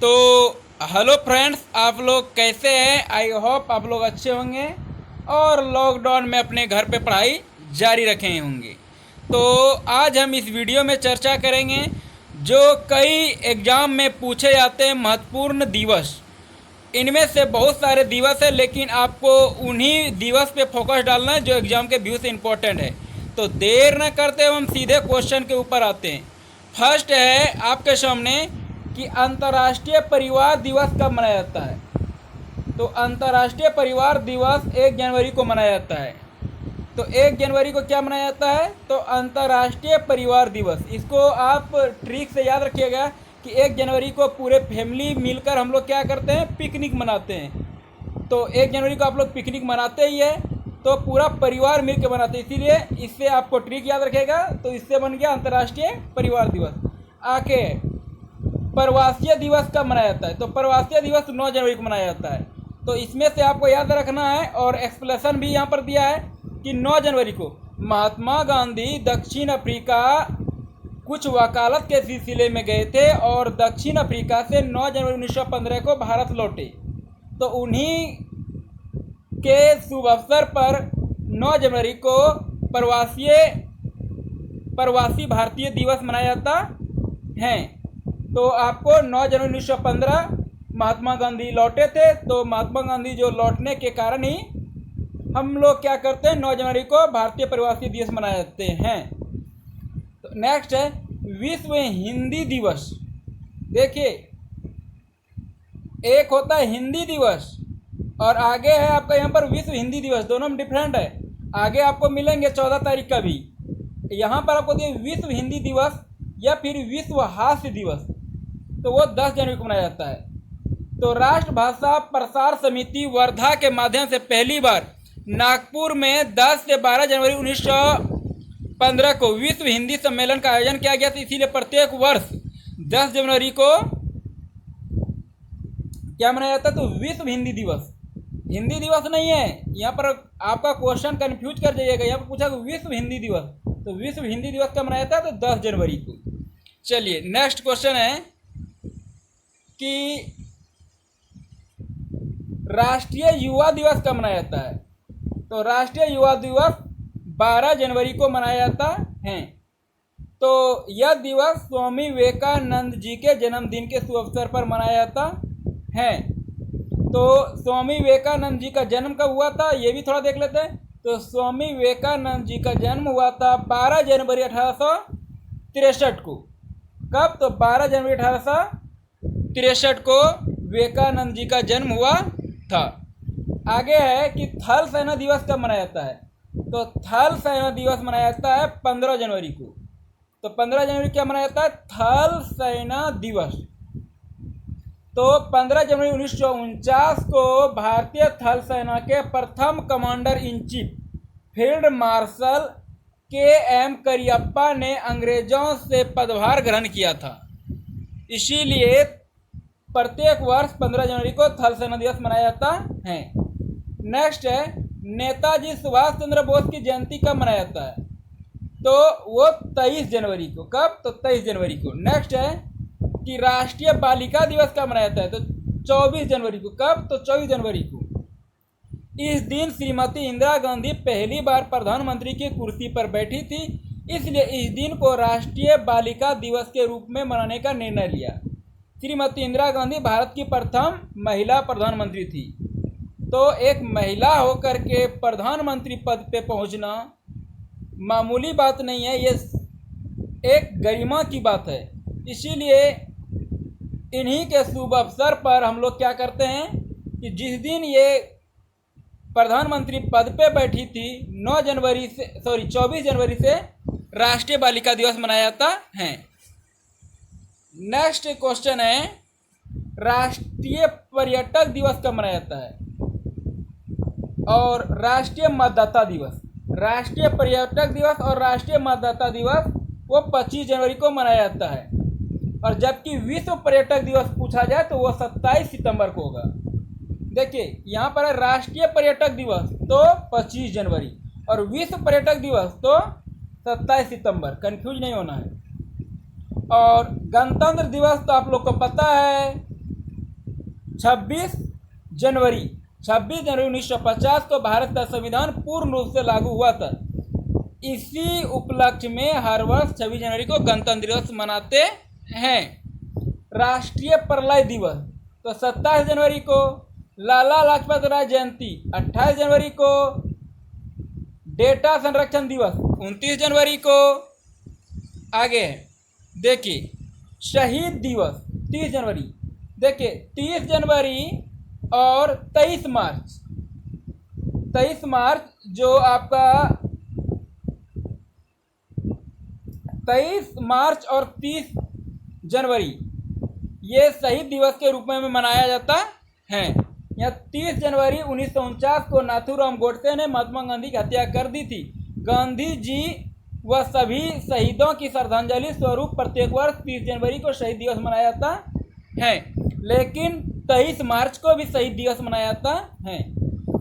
तो hello friends, आप लोग कैसे हैं? आई होप आप लोग अच्छे होंगे और लॉकडाउन में अपने घर पे पढ़ाई जारी रखे होंगे। तो आज हम इस वीडियो में चर्चा करेंगे जो कई एग्ज़ाम में पूछे जाते हैं महत्वपूर्ण दिवस। इनमें से बहुत सारे दिवस है, लेकिन आपको उन्हीं दिवस पे फोकस डालना है जो एग्ज़ाम के व्यू से इम्पोर्टेंट है। तो देर न करते हुए हम सीधे क्वेश्चन के ऊपर आते हैं। फर्स्ट है आपके सामने कि अंतर्राष्ट्रीय परिवार दिवस कब मनाया जाता है। तो अंतर्राष्ट्रीय परिवार दिवस 1 जनवरी को मनाया जाता है। तो 1 जनवरी को क्या मनाया जाता है? तो अंतर्राष्ट्रीय परिवार दिवस। इसको आप ट्रिक से याद रखिएगा कि 1 जनवरी को पूरे फैमिली मिलकर हम लोग क्या करते हैं, पिकनिक मनाते हैं। तो 1 जनवरी को आप लोग पिकनिक मनाते ही है, तो पूरा परिवार मिल के मनाते हैं, इसीलिए इससे आपको ट्रिक याद रखेगा। तो इससे बन गया अंतर्राष्ट्रीय परिवार दिवस। आके प्रवासीय दिवस कब मनाया जाता है? तो प्रवासीय दिवस 9 जनवरी को मनाया जाता है। तो इसमें से आपको याद रखना है, और एक्सप्लेनेशन भी यहाँ पर दिया है कि 9 जनवरी को महात्मा गांधी दक्षिण अफ्रीका कुछ वकालत के सिलसिले में गए थे और दक्षिण अफ्रीका से 9 जनवरी 1915 को भारत लौटे। तो उन्हीं के शुभ अवसर पर 9 जनवरी को प्रवासी भारतीय दिवस मनाया जाता है। तो आपको 9 जनवरी 1915 महात्मा गांधी लौटे थे, तो महात्मा गांधी जो लौटने के कारण ही हम लोग क्या करते हैं, 9 जनवरी को भारतीय प्रवासी दिवस मनाए जाते हैं। तो नेक्स्ट है विश्व हिंदी दिवस। देखिए, एक होता है हिंदी दिवस और आगे है आपका यहाँ पर विश्व हिंदी दिवस, दोनों में डिफरेंट है। आगे आपको मिलेंगे 14 तारीख का भी। यहाँ पर आपको दिए विश्व हिंदी दिवस या फिर विश्व हास्य दिवस, तो वो 10 जनवरी को मनाया जाता है। तो राष्ट्रभाषा प्रसार समिति वर्धा के माध्यम से पहली बार नागपुर में 10 से 12 जनवरी 1915 को विश्व हिंदी सम्मेलन का आयोजन किया गया था। इसीलिए प्रत्येक वर्ष 10 जनवरी को क्या मनाया जाता है? तो विश्व हिंदी दिवस। हिंदी दिवस नहीं है, यहाँ पर आपका क्वेश्चन कंफ्यूज कर जाइएगा। यहाँ पर पूछा विश्व हिंदी दिवस, तो विश्व हिंदी दिवस कब मनाया जाता है? तो 10 जनवरी को। चलिए नेक्स्ट क्वेश्चन है कि राष्ट्रीय युवा दिवस कब मनाया जाता है? तो राष्ट्रीय युवा दिवस 12 जनवरी को मनाया जाता है। तो यह दिवस स्वामी विवेकानंद जी के जन्मदिन के शुभ अवसर पर मनाया जाता है। तो स्वामी विवेकानंद जी का जन्म कब हुआ था, ये भी थोड़ा देख लेते हैं। तो स्वामी विवेकानंद जी का जन्म हुआ था 12 जनवरी 1863 को। कब? तो 12 जनवरी 1863 को विवेकानंद जी का जन्म हुआ था। आगे है कि थल सेना दिवस कब मनाया जाता है? तो थल सेना दिवस मनाया जाता है 15 जनवरी को। तो 15 जनवरी क्या मनाया जाता है? थल सेना दिवस। तो 15 जनवरी 1949 को भारतीय थल सेना के प्रथम commander in chief field marshal KM. Cariappa ने अंग्रेजों से पदभार ग्रहण किया था। इसीलिए प्रत्येक वर्ष 15 जनवरी को थल सेना दिवस मनाया जाता है। नेक्स्ट है नेताजी सुभाष चंद्र बोस की जयंती कब मनाया जाता है? तो वो 23 जनवरी को। कब? तो 23 जनवरी को। नेक्स्ट है कि राष्ट्रीय बालिका दिवस कब मनाया जाता है? तो 24 जनवरी को। कब? तो 24 जनवरी को। इस दिन श्रीमती इंदिरा गांधी पहली बार प्रधानमंत्री की कुर्सी पर बैठी थी, इसलिए इस दिन को राष्ट्रीय बालिका दिवस के रूप में मनाने का निर्णय लिया। श्रीमती इंदिरा गांधी भारत की प्रथम महिला प्रधानमंत्री थी। तो एक महिला होकर के प्रधानमंत्री पद पे पहुंचना मामूली बात नहीं है, ये एक गरिमा की बात है। इसीलिए इन्हीं के शुभ अवसर पर हम लोग क्या करते हैं कि जिस दिन ये प्रधानमंत्री पद पे बैठी थी 24 जनवरी से राष्ट्रीय बालिका दिवस मनाया जाता है। नेक्स्ट क्वेश्चन है राष्ट्रीय पर्यटक दिवस कब मनाया जाता है? और राष्ट्रीय मतदाता दिवस। राष्ट्रीय पर्यटक दिवस और राष्ट्रीय मतदाता दिवस वो 25 जनवरी को मनाया जाता है। और जबकि विश्व पर्यटक दिवस पूछा जाए तो वो 27 सितंबर को होगा। देखिए यहाँ पर है राष्ट्रीय पर्यटक दिवस तो 25 जनवरी और विश्व पर्यटक दिवस तो 27 सितंबर, कंफ्यूज नहीं होना है। और गणतंत्र दिवस तो आप लोग को पता है 26 जनवरी 1950 को भारत का संविधान पूर्ण रूप से लागू हुआ था। इसी उपलक्ष्य में हर वर्ष 26 जनवरी को गणतंत्र दिवस मनाते हैं। राष्ट्रीय प्रलय दिवस तो 27 जनवरी को, लाला लाजपत राय जयंती 28 जनवरी को, डेटा संरक्षण दिवस 29 जनवरी को। आगे देखिए शहीद दिवस 30 जनवरी, देखिए 30 जनवरी और 23 मार्च जो आपका 23 मार्च और 30 जनवरी ये शहीद दिवस के रूप में मनाया जाता है। यह 30 जनवरी 1949 को नाथूराम गोडसे ने महात्मा गांधी की हत्या कर दी थी। गांधी जी व सभी शहीदों की श्रद्धांजलि स्वरूप प्रत्येक वर्ष 30 जनवरी को शहीद दिवस मनाया जाता है, लेकिन 23 मार्च को भी शहीद दिवस मनाया जाता है।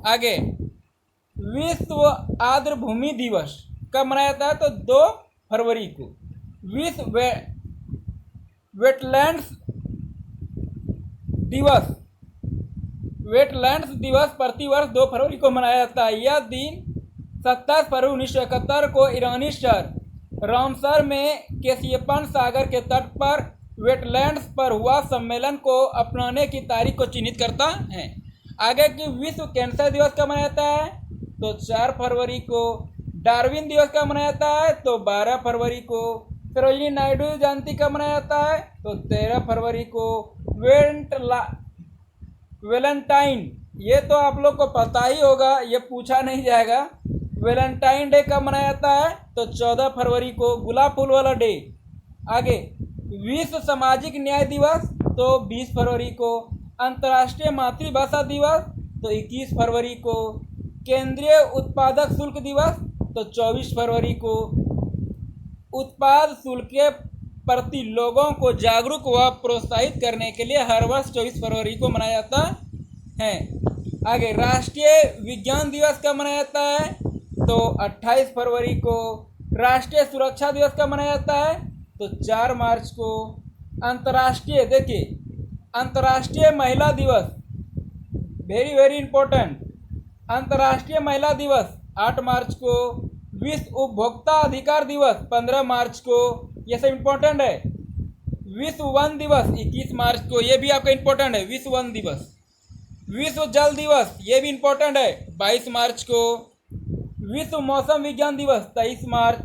आगे विश्व आर्द्र भूमि दिवस कब मनाया जाता है? तो 2 फरवरी को। विश्व वेटलैंड्स दिवस प्रतिवर्ष 2 फरवरी को मनाया जाता है। यह दिन 27 फरवरी 1971 को ईरानी शहर रामसर में कैस्पियन सागर के तट पर वेटलैंड्स पर हुआ सम्मेलन को अपनाने की तारीख को चिन्हित करता है। आगे की विश्व कैंसर दिवस कब मनाया जाता है? तो 4 फरवरी को। डार्विन दिवस कब मनाया जाता है? तो 12 फरवरी को। सरोजिनी नायडू जयंती कब मनाया जाता है? तो 13 फरवरी को। वैलेंटाइन, ये तो आप लोग को पता ही होगा, ये पूछा नहीं जाएगा। वैलेंटाइन डे कब मनाया जाता है? तो 14 फरवरी को, गुलाब फूल वाला डे। आगे विश्व सामाजिक न्याय दिवस तो 20 फरवरी को। अंतर्राष्ट्रीय मातृभाषा दिवस तो 21 फरवरी को। केंद्रीय उत्पादक शुल्क दिवस तो 24 फरवरी को। उत्पाद शुल्क के प्रति लोगों को जागरूक व प्रोत्साहित करने के लिए हर वर्ष 24 फरवरी को मनाया जाता है। आगे राष्ट्रीय विज्ञान दिवस कब मनाया जाता है? तो 28 फरवरी को। राष्ट्रीय सुरक्षा दिवस कब मनाया जाता है? तो 4 मार्च को। अंतर्राष्ट्रीय महिला दिवस, वेरी वेरी इंपॉर्टेंट, अंतर्राष्ट्रीय महिला दिवस 8 मार्च को। विश्व उपभोक्ता अधिकार दिवस 15 मार्च को, ये सब इंपॉर्टेंट है। विश्व वन दिवस 21 मार्च को, ये भी आपका इंपॉर्टेंट है, विश्व वन दिवस। विश्व जल दिवस, ये भी इंपॉर्टेंट है, 22 मार्च को। विश्व मौसम विज्ञान दिवस 23 मार्च।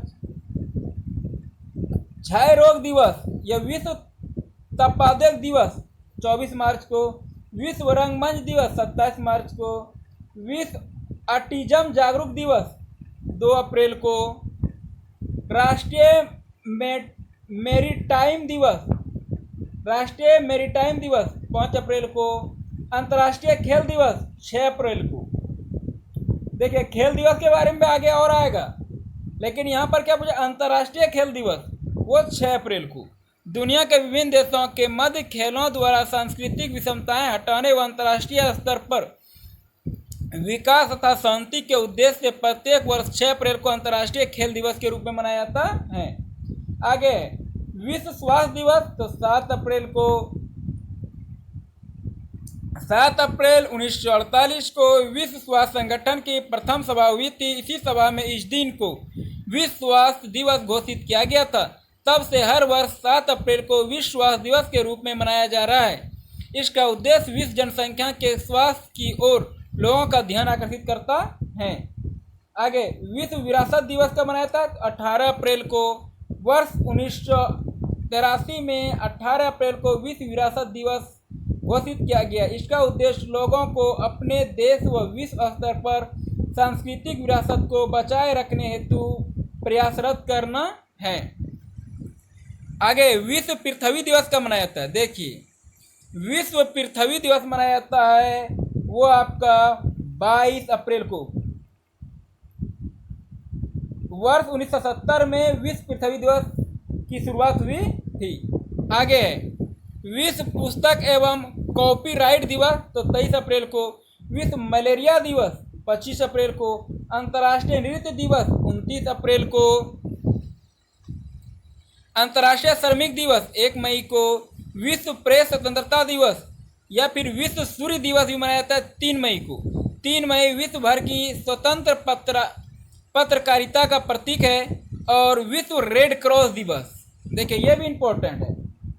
क्षय रोग दिवस या विश्व तपेदिक दिवस 24 मार्च को। विश्व रंगमंच दिवस 27 मार्च को। विश्व ऑटिज्म जागरूक दिवस 2 अप्रैल को। राष्ट्रीय मेरीटाइम दिवस 5 अप्रैल को। अंतर्राष्ट्रीय खेल दिवस 6 अप्रैल को। देखिए खेल दिवस के बारे में आगे और आएगा, लेकिन यहाँ पर क्या पूछा? अंतर्राष्ट्रीय खेल दिवस वो 6 अप्रैल को। दुनिया के विभिन्न देशों के मध्य खेलों द्वारा सांस्कृतिक विषमताएं हटाने व अंतर्राष्ट्रीय स्तर पर विकास तथा शांति के उद्देश्य से प्रत्येक वर्ष 6 अप्रैल को अंतर्राष्ट्रीय खेल दिवस के रूप में मनाया जाता है। आगे विश्व स्वास्थ्य दिवस तो 7 अप्रैल को। 7 अप्रैल 1948 को विश्व स्वास्थ्य संगठन की प्रथम सभा हुई थी। इसी सभा में इस दिन को विश्व स्वास्थ्य दिवस घोषित किया गया था। तब से हर वर्ष 7 अप्रैल को विश्व स्वास्थ्य दिवस के रूप में मनाया जा रहा है। इसका उद्देश्य विश्व जनसंख्या के स्वास्थ्य की ओर लोगों का ध्यान आकर्षित करता है। आगे विश्व विरासत दिवस कब मनाया था? 18 अप्रैल को। वर्ष 1983 में 18 अप्रैल को विश्व विरासत दिवस घोषित किया गया। इसका उद्देश्य लोगों को अपने देश व विश्व स्तर पर सांस्कृतिक विरासत को बचाए रखने हेतु प्रयासरत करना है। आगे विश्व पृथ्वी दिवस कब मनाया जाता है? देखिए विश्व पृथ्वी दिवस मनाया जाता है वो आपका 22 अप्रैल को। वर्ष 1970 में विश्व पृथ्वी दिवस की शुरुआत हुई थी। आगे विश्व पुस्तक एवं कॉपीराइट दिवस तो 23 अप्रैल को। विश्व मलेरिया दिवस 25 अप्रैल को। अंतर्राष्ट्रीय नृत्य दिवस 29 अप्रैल को। अंतर्राष्ट्रीय श्रमिक दिवस 1 मई को। विश्व प्रेस स्वतंत्रता दिवस या फिर विश्व सूर्य दिवस भी मनाया जाता है 3 मई को। 3 मई विश्व भर की स्वतंत्र पत्रकारिता का प्रतीक है। और विश्व रेड क्रॉस दिवस, देखिए ये भी इम्पोर्टेंट है।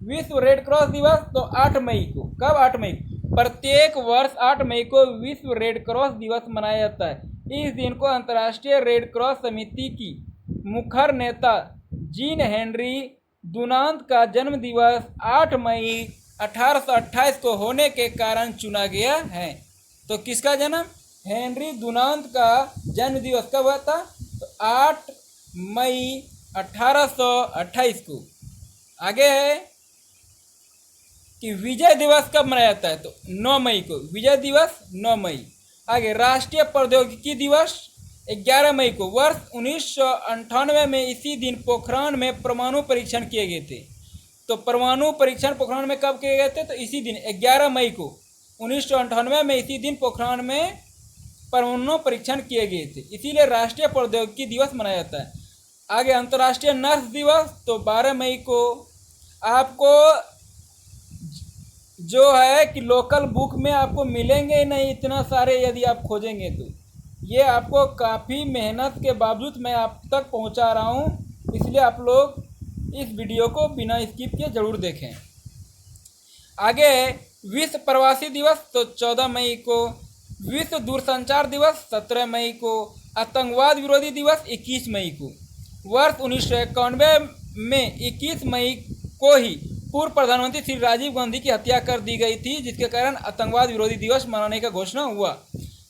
विश्व रेड क्रॉस दिवस तो 8 मई को, कब 8 मई, प्रत्येक वर्ष 8 मई को विश्व रेड क्रॉस दिवस मनाया जाता है। इस दिन को अंतर्राष्ट्रीय रेड क्रॉस समिति की मुखर नेता जीन हेनरी डुनांत का जन्म दिवस 8 मई 1828 को होने के कारण चुना गया है। तो किसका जन्म, हेनरी डुनांत का जन्म दिवस कब हुआ था, तो 8 मई 1828 को। आगे है कि विजय दिवस कब मनाया जाता है, तो 9 मई को, विजय दिवस 9 मई। आगे राष्ट्रीय प्रौद्योगिकी दिवस 11 मई को। वर्ष 1998 में इसी दिन पोखरान में परमाणु परीक्षण किए गए थे। तो परमाणु परीक्षण पोखरान में कब किए गए थे, तो इसी दिन 11 मई को 1998 में इसी दिन पोखरान में परमाणु परीक्षण किए गए थे, इसीलिए राष्ट्रीय प्रौद्योगिकी दिवस मनाया जाता है। आगे अंतर्राष्ट्रीय नर्स दिवस तो 12 मई को। आपको जो है कि लोकल बुक में आपको मिलेंगे नहीं इतना सारे, यदि आप खोजेंगे तो ये आपको काफ़ी मेहनत के बावजूद मैं आप तक पहुंचा रहा हूं, इसलिए आप लोग इस वीडियो को बिना स्किप किए ज़रूर देखें। आगे विश्व प्रवासी दिवस तो 14 मई को। विश्व दूरसंचार दिवस 17 मई को। आतंकवाद विरोधी दिवस 21 मई को। वर्ष 1991 में 21 मई को ही पूर्व प्रधानमंत्री श्री राजीव गांधी की हत्या कर दी गई थी, जिसके कारण आतंकवाद विरोधी दिवस मनाने का घोषणा हुआ।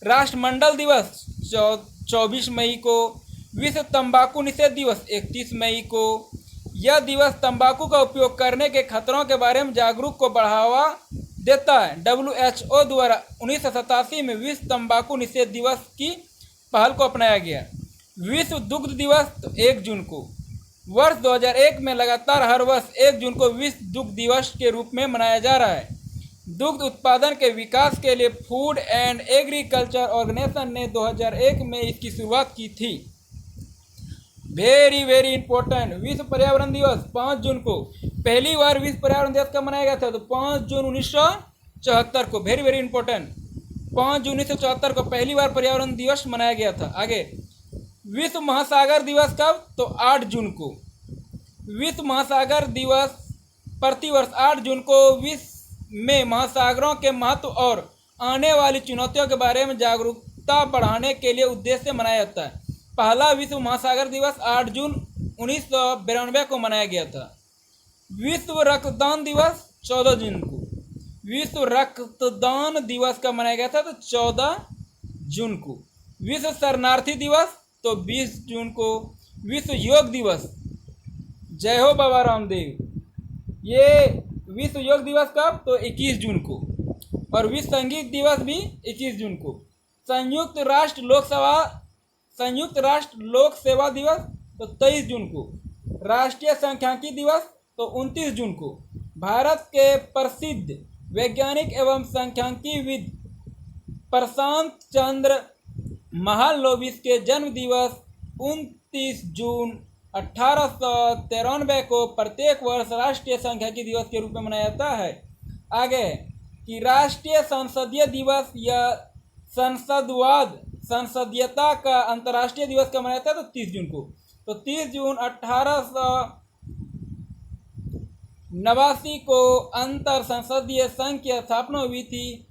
राष्ट्रमंडल दिवस 24 मई को। विश्व तंबाकू निषेध दिवस 31 मई को। यह दिवस तंबाकू का उपयोग करने के खतरों के बारे में जागरूक को बढ़ावा देता है। WHO द्वारा 1987 में विश्व तंबाकू निषेध दिवस की पहल को अपनाया गया। विश्व दुग्ध दिवस तो 1 जून को। वर्ष 2001 में लगातार हर वर्ष 1 जून को विश्व दुग्ध दिवस के रूप में मनाया जा रहा है। दुग्ध उत्पादन के विकास के लिए फूड एंड एग्रीकल्चर ऑर्गेनाइजेशन ने 2001 में इसकी शुरुआत की थी। वेरी इंपॉर्टेंट, विश्व पर्यावरण दिवस 5 जून को। पहली बार विश्व पर्यावरण दिवस कब मनाया गया था, तो 5 जून 1974 को। वेरी इंपॉर्टेंट, 5 जून 1974 को पहली बार पर्यावरण दिवस मनाया गया था। आगे विश्व महासागर दिवस कब, तो 8 जून को। विश्व महासागर दिवस प्रतिवर्ष 8 जून को विश्व में महासागरों के महत्व और आने वाली चुनौतियों के बारे में जागरूकता बढ़ाने के लिए उद्देश्य से मनाया जाता है। पहला विश्व महासागर दिवस 8 जून 1992 को मनाया गया था। विश्व रक्तदान दिवस 14 जून को। विश्व रक्तदान दिवस कब मनाया गया था, तो 14 जून को। विश्व शरणार्थी दिवस तो 20 जून को। विश्व योग दिवस, जय हो बाबा रामदेव, ये विश्व योग दिवस कब, तो 21 जून को। और विश्व संगीत दिवस भी 21 जून को। संयुक्त राष्ट्र लोक सेवा दिवस तो 23 जून को। राष्ट्रीय सांख्यिकी दिवस तो 29 जून को। भारत के प्रसिद्ध वैज्ञानिक एवं सांख्यिकीविद प्रशांत चंद्र महालनोबिस के जन्म दिवस 29 जून 1893 को प्रत्येक वर्ष राष्ट्रीय सांख्यिकी दिवस के रूप में मनाया जाता है। आगे कि राष्ट्रीय संसदीय दिवस या संसदीयता का अंतर्राष्ट्रीय दिवस कब मनाया जाता है, तो 30 जून को। तो 30 जून 1889 को अंतर संसदीय संघ की स्थापना हुई थी।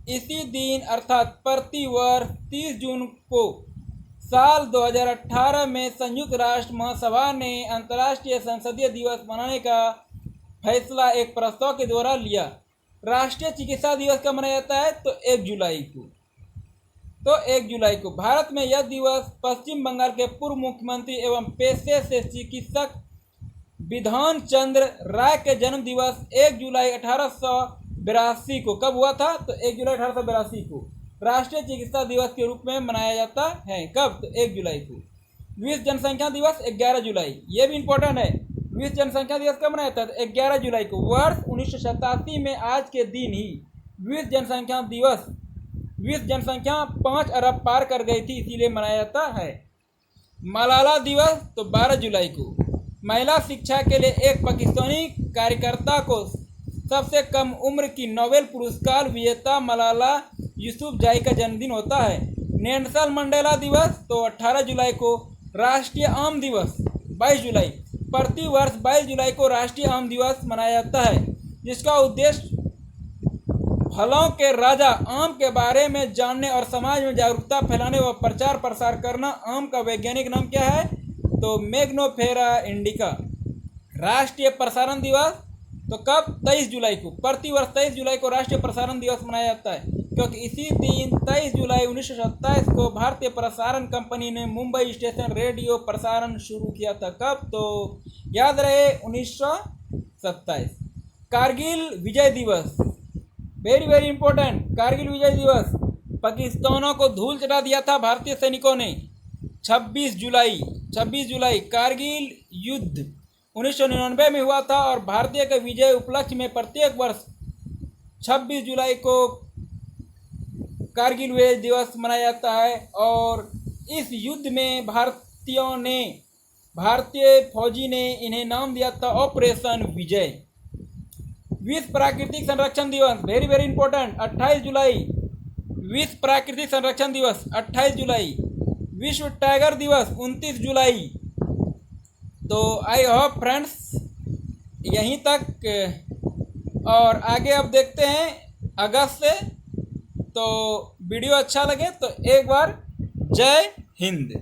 इसी दिन अर्थात प्रतिवर्ष 30 जून को साल 2018 में संयुक्त राष्ट्र महासभा ने अंतर्राष्ट्रीय संसदीय दिवस मनाने का फैसला एक प्रस्ताव के द्वारा लिया। राष्ट्रीय चिकित्सा दिवस कब मनाया जाता है, तो 1 जुलाई को। तो 1 जुलाई को भारत में यह दिवस पश्चिम बंगाल के पूर्व मुख्यमंत्री एवं पेशे से चिकित्सक विधान चंद्र राय के जन्म दिवस 1 जुलाई 1882 को कब हुआ था, तो 1 जुलाई 1882 को राष्ट्रीय चिकित्सा दिवस के रूप में मनाया जाता है। कब, तो 1 जुलाई को। विश्व जनसंख्या दिवस 11 जुलाई, ये भी इम्पोर्टेंट है। विश्व जनसंख्या दिवस कब मनाया था, तो 11 जुलाई को। वर्ष 1987 में आज के दिन ही विश्व जनसंख्या 5 अरब पार कर गई थी, इसीलिए मनाया जाता है। मलाला दिवस तो 12 जुलाई को। महिला शिक्षा के लिए एक पाकिस्तानी कार्यकर्ता को सबसे कम उम्र की नोबेल पुरस्कार विजेता मलाला यूसुफजाई का जन्मदिन होता है। नेल्सन मंडेला दिवस तो 18 जुलाई को। राष्ट्रीय आम दिवस 22 जुलाई। प्रतिवर्ष 22 जुलाई को राष्ट्रीय आम दिवस मनाया जाता है, जिसका उद्देश्य फलों के राजा आम के बारे में जानने और समाज में जागरूकता फैलाने व प्रचार प्रसार करना। आम का वैज्ञानिक नाम क्या है? तो मैग्नोफेरा इंडिका। राष्ट्रीय प्रसारण दिवस तो कब? 23 जुलाई को। प्रतिवर्ष 23 जुलाई को राष्ट्रीय प्रसारण दिवस मनाया जाता है, क्योंकि इसी दिन 23 जुलाई 1927 को भारतीय प्रसारण कंपनी ने मुंबई स्टेशन रेडियो प्रसारण शुरू किया था। कब? तो याद रहे 1927। कारगिल विजय दिवस, वेरी वेरी इंपॉर्टेंट। कारगिल विजय दिवस पाकिस्तानियों को धूल चटा दिया था भारतीय सैनिकों ने। 26 जुलाई कारगिल युद्ध 1999 में हुआ था और भारतीय के विजय उपलक्ष्य में प्रत्येक वर्ष 26 जुलाई को कारगिल विजय दिवस मनाया जाता है। और इस युद्ध में भारतीय फौजी ने इन्हें नाम दिया था ऑपरेशन विजय। विश्व प्राकृतिक संरक्षण दिवस, वेरी वेरी इंपॉर्टेंट, 28 जुलाई। विश्व प्राकृतिक संरक्षण दिवस 28 जुलाई। विश्व टाइगर दिवस 29 जुलाई। तो आई होप फ्रेंड्स यहीं तक, और आगे अब देखते हैं अगस्त से। तो वीडियो अच्छा लगे तो एक बार जय हिंद।